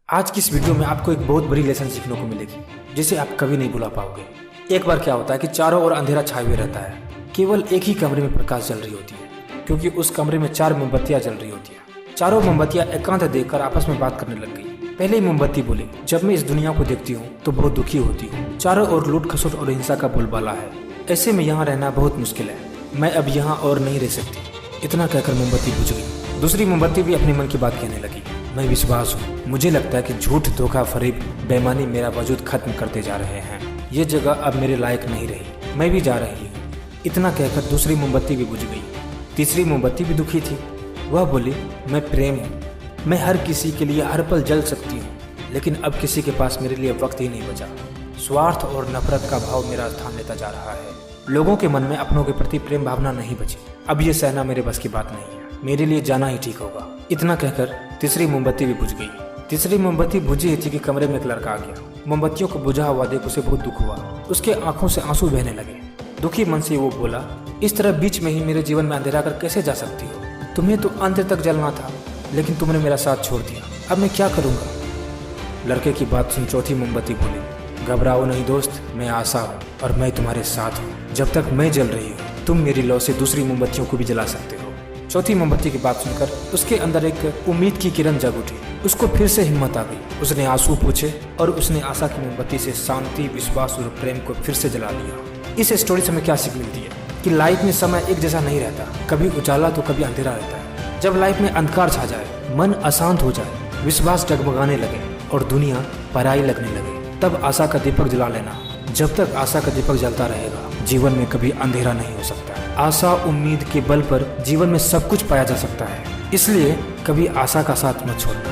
आज की इस वीडियो में आपको एक बहुत बड़ी लेसन सीखने को मिलेगी जिसे आप कभी नहीं भुला पाओगे। एक बार क्या होता है कि चारों ओर अंधेरा छाए हुए रहता है, केवल एक ही कमरे में प्रकाश जल रही होती है, क्योंकि उस कमरे में 4 मोमबत्तियां जल रही होती है। चारों मोमबत्तियां एकांत देखकर आपस में बात करने लग गई। पहले मोमबत्ती बोली, जब मैं इस दुनिया को देखती हूँ तो बहुत दुखी होती हूँ। चारों ओर लूट खसोट और हिंसा का बोलबाला है, ऐसे में यहाँ रहना बहुत मुश्किल है। मैं अब यहाँ और नहीं रह सकती। इतना कहकर मोमबत्ती बुझ गई। दूसरी मोमबत्ती भी अपने मन की बात कहने लगी, मैं विश्वास हूँ, मुझे लगता है कि झूठ, धोखा, फरेब, बेईमानी मेरा वजूद खत्म करते जा रहे हैं। ये जगह अब मेरे लायक नहीं रही, मैं भी जा रही हूँ। इतना कहकर दूसरी मोमबत्ती भी बुझ गई। तीसरी मोमबत्ती भी दुखी थी। वह बोली, मैं प्रेम हूँ, मैं हर किसी के लिए हर पल जल सकती हूँ, लेकिन अब किसी के पास मेरे लिए वक्त ही नहीं बचा। स्वार्थ और नफरत का भाव मेरा स्थान लेता जा रहा है। लोगों के मन में अपनों के प्रति प्रेम भावना नहीं बची। अब ये सहना मेरे बस की बात नहीं है, मेरे लिए जाना ही ठीक होगा। इतना कहकर तीसरी मोमबत्ती भी बुझ गई। तीसरी मोमबत्ती बुझी ही थी कि कमरे में एक लड़का आ गया। मोमबत्तियों को बुझा हुआ देख उसे बहुत दुख हुआ। उसके आंखों से आंसू बहने लगे। दुखी मन से वो बोला, इस तरह बीच में ही मेरे जीवन में अंधेरा कर कैसे जा सकती हो? तुम्हें तो अंत तक जलना था, लेकिन तुमने मेरा साथ छोड़ दिया। अब मैं क्या करूँगा? लड़के की बात सुन चौथी मोमबत्ती बोली, घबराओ नहीं दोस्त, मैं आशा हूँ और मैं तुम्हारे साथ हूँ। जब तक मैं जल रही हूँ, तुम मेरी लौ से दूसरी मोमबत्तियों को भी जला सकते हो। चौथी मोमबत्ती की बात सुनकर उसके अंदर एक उम्मीद की किरण जग उठी। उसको फिर से हिम्मत आ गई। उसने आंसू पूछे और उसने आशा की मोमबत्ती से शांति, विश्वास और प्रेम को फिर से जला लिया। इस स्टोरी से हमें क्या सीख मिलती है कि लाइफ में समय एक जैसा नहीं रहता, कभी उजाला तो कभी अंधेरा रहता है। जब लाइफ में अंधकार छा जाए, मन अशांत हो जाए, विश्वास डगमगाने लगे और दुनिया पराई लगने लगे, तब आशा का दीपक जला लेना। जब तक आशा का दीपक जलता रहेगा, जीवन में कभी अंधेरा नहीं हो सकता। आशा, उम्मीद के बल पर जीवन में सब कुछ पाया जा सकता है, इसलिए कभी आशा का साथ मत छोड़ना।